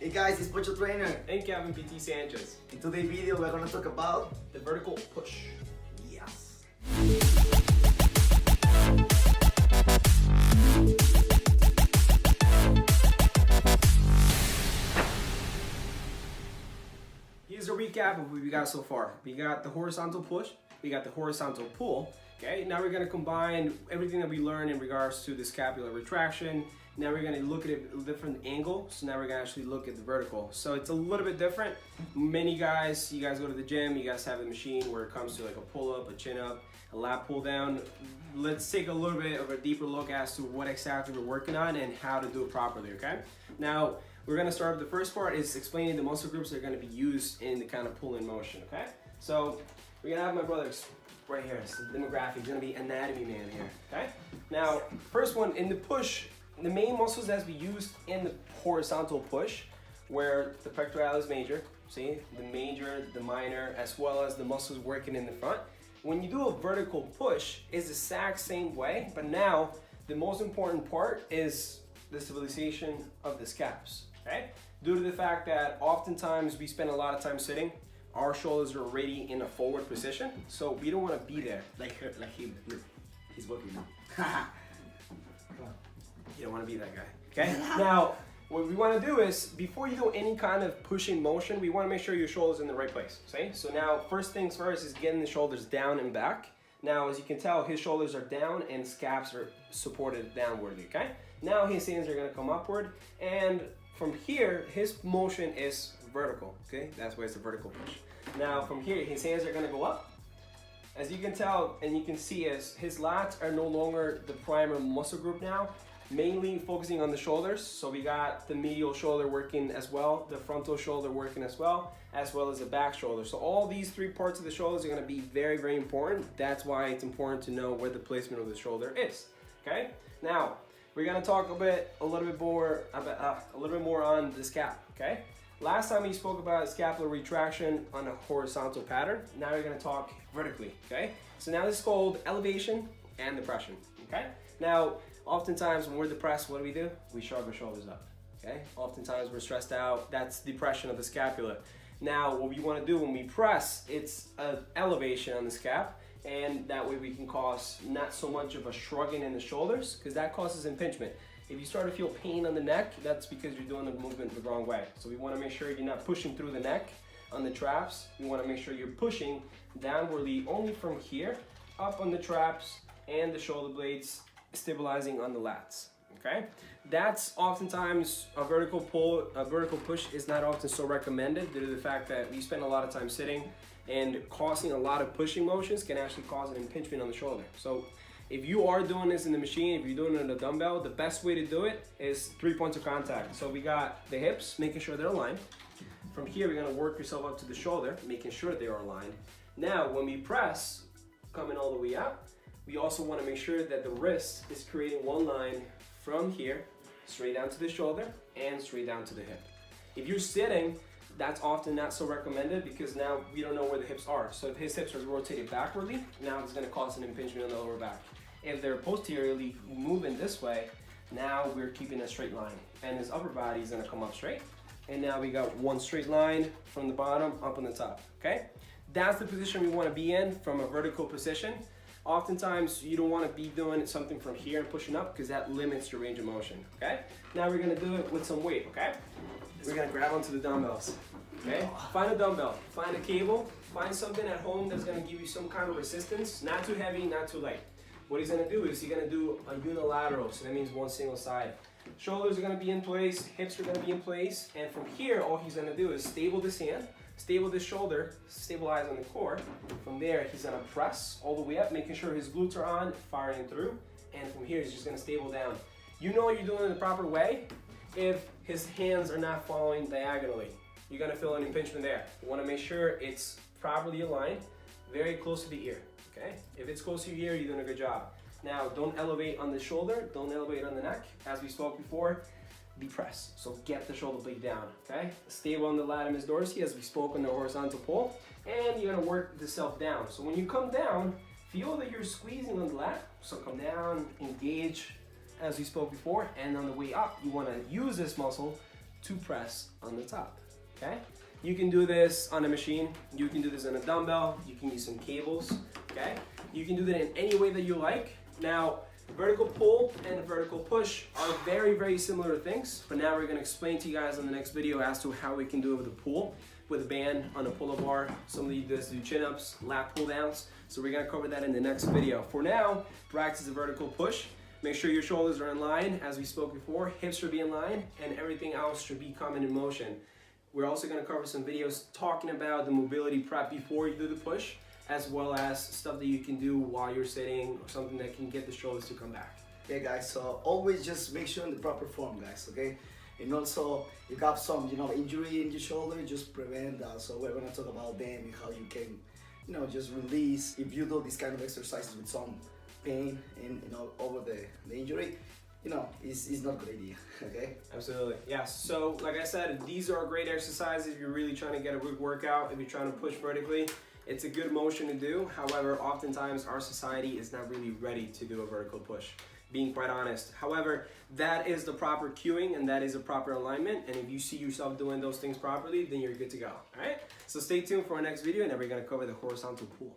Hey guys, it's Pocho Trainer. And Kevin PT Sanchez. In today's video, we're gonna talk about the vertical push. Yes. Here's a recap of what we got so far. We got the horizontal push, we got the horizontal pull. Okay, now we're gonna combine everything that we learned in regards to the scapular retraction. Now we're gonna look at it at a different angle. So now we're gonna actually look at the vertical. So it's a little bit different. Many guys, you guys go to the gym, you guys have the machine where it comes to like a pull up, a chin up, a lat pull down. Let's take a little bit of a deeper look as to what exactly we're working on and how to do it properly, okay? Now, we're gonna start with the first part is explaining the muscle groups that are gonna be used in the kind of pull-in motion, okay? So, we're gonna have my brothers right here. So demographic, gonna be anatomy man here, okay? Now, first one, in the push, the main muscles that we used in the horizontal push where the pectoralis major, see, the major, the minor, as well as the muscles working in the front. When you do a vertical push, it's the exact same way, but now the most important part is the stabilization of the scaps, okay? Due to the fact that oftentimes we spend a lot of time sitting, our shoulders are already in a forward position, so we don't want to be there. like him. Look, he's working now. You don't want to be that guy, okay? Now, what we want to do is, before you do any kind of pushing motion, we want to make sure your shoulder's in the right place, see? So now, first things first is getting the shoulders down and back. Now, as you can tell, his shoulders are down and scaps are supported downwardly, okay? Now his hands are gonna come upward, and from here, his motion is vertical, okay? That's why it's a vertical push. Now, from here, his hands are gonna go up. As you can tell, and you can see, as his lats are no longer the primary muscle group now, mainly focusing on the shoulders. So we got the medial shoulder working as well, the frontal shoulder working as well as the back shoulder. So all these three parts of the shoulders are gonna be very, very important. That's why it's important to know where the placement of the shoulder is, okay? Now, we're gonna talk a little bit more on the scap, okay? Last time we spoke about scapular retraction on a horizontal pattern. Now we're gonna talk vertically, okay? So now this is called elevation and depression, okay? Now, oftentimes when we're depressed, what do? We shrug our shoulders up, okay? Oftentimes we're stressed out, that's depression of the scapula. Now, what we wanna do when we press, it's an elevation on the scap, and that way we can cause not so much of a shrugging in the shoulders, because that causes impingement. If you start to feel pain on the neck, that's because you're doing the movement the wrong way. So we wanna make sure you're not pushing through the neck on the traps. We wanna make sure you're pushing downwardly only from here, up on the traps and the shoulder blades, stabilizing on the lats, okay? That's oftentimes a vertical push is not often so recommended due to the fact that we spend a lot of time sitting, and causing a lot of pushing motions can actually cause an impingement on the shoulder. So if you are doing this in the machine, if you're doing it in a dumbbell, the best way to do it is 3 points of contact. So we got the hips, making sure they're aligned. From here, we're gonna work yourself up to the shoulder, making sure they are aligned. Now, when we press, coming all the way up, we also wanna make sure that the wrist is creating one line from here, straight down to the shoulder and straight down to the hip. If you're sitting, that's often not so recommended because now we don't know where the hips are. So if his hips are rotated backwardly, now it's gonna cause an impingement on the lower back. If they're posteriorly moving this way, now we're keeping a straight line. And his upper body is gonna come up straight. And now we got one straight line from the bottom up on the top, okay? That's the position we wanna be in from a vertical position. Oftentimes, you don't want to be doing something from here and pushing up because that limits your range of motion, okay? Now we're going to do it with some weight, okay? We're going to grab onto the dumbbells, okay? Find a dumbbell, find a cable, find something at home that's going to give you some kind of resistance, not too heavy, not too light. What he's going to do is he's going to do a unilateral, so that means one single side. Shoulders are going to be in place, hips are going to be in place, and from here, all he's going to do is stable this hand, stable this shoulder, stabilize on the core. From there, he's gonna press all the way up, making sure his glutes are on, firing through. And from here, he's just gonna stable down. You know you're doing it the proper way if his hands are not following diagonally. You're gonna feel an impingement there. You wanna make sure it's properly aligned, very close to the ear, okay? If it's close to your ear, you're doing a good job. Now, don't elevate on the shoulder, don't elevate on the neck. As we spoke before, be pressed. So get the shoulder blade down, okay? Stable on the latimus dorsi as we spoke on the horizontal pull, and you're gonna work the self down. So when you come down, feel that you're squeezing on the lat. So come down, engage as we spoke before, and on the way up, you wanna use this muscle to press on the top, okay? You can do this on a machine, you can do this on a dumbbell, you can use some cables, okay? You can do that in any way that you like. Now, vertical pull and vertical push are very, very similar things, but now we're gonna explain to you guys in the next video as to how we can do it with a pull, with a band on a pull-up bar. Some of you guys do chin-ups, lat pull-downs, so we're gonna cover that in the next video. For now, practice the vertical push. Make sure your shoulders are in line, as we spoke before, hips should be in line, and everything else should be coming in motion. We're also gonna cover some videos talking about the mobility prep before you do the push, as well as stuff that you can do while you're sitting, or something that can get the shoulders to come back. Okay guys, so always just make sure in the proper form, guys, okay? And also, if you have some, injury in your shoulder, just prevent that. So we're gonna talk about them and how you can, just release. If you do these kind of exercises with some pain and, over the injury, it's not a good idea, okay? Absolutely, yes. So like I said, these are great exercises if you're really trying to get a good workout, if you're trying to push vertically. It's a good motion to do. However, oftentimes our society is not really ready to do a vertical push, being quite honest. However, that is the proper cueing and that is a proper alignment. And if you see yourself doing those things properly, then you're good to go, all right? So stay tuned for our next video and then we're gonna cover the horizontal pull.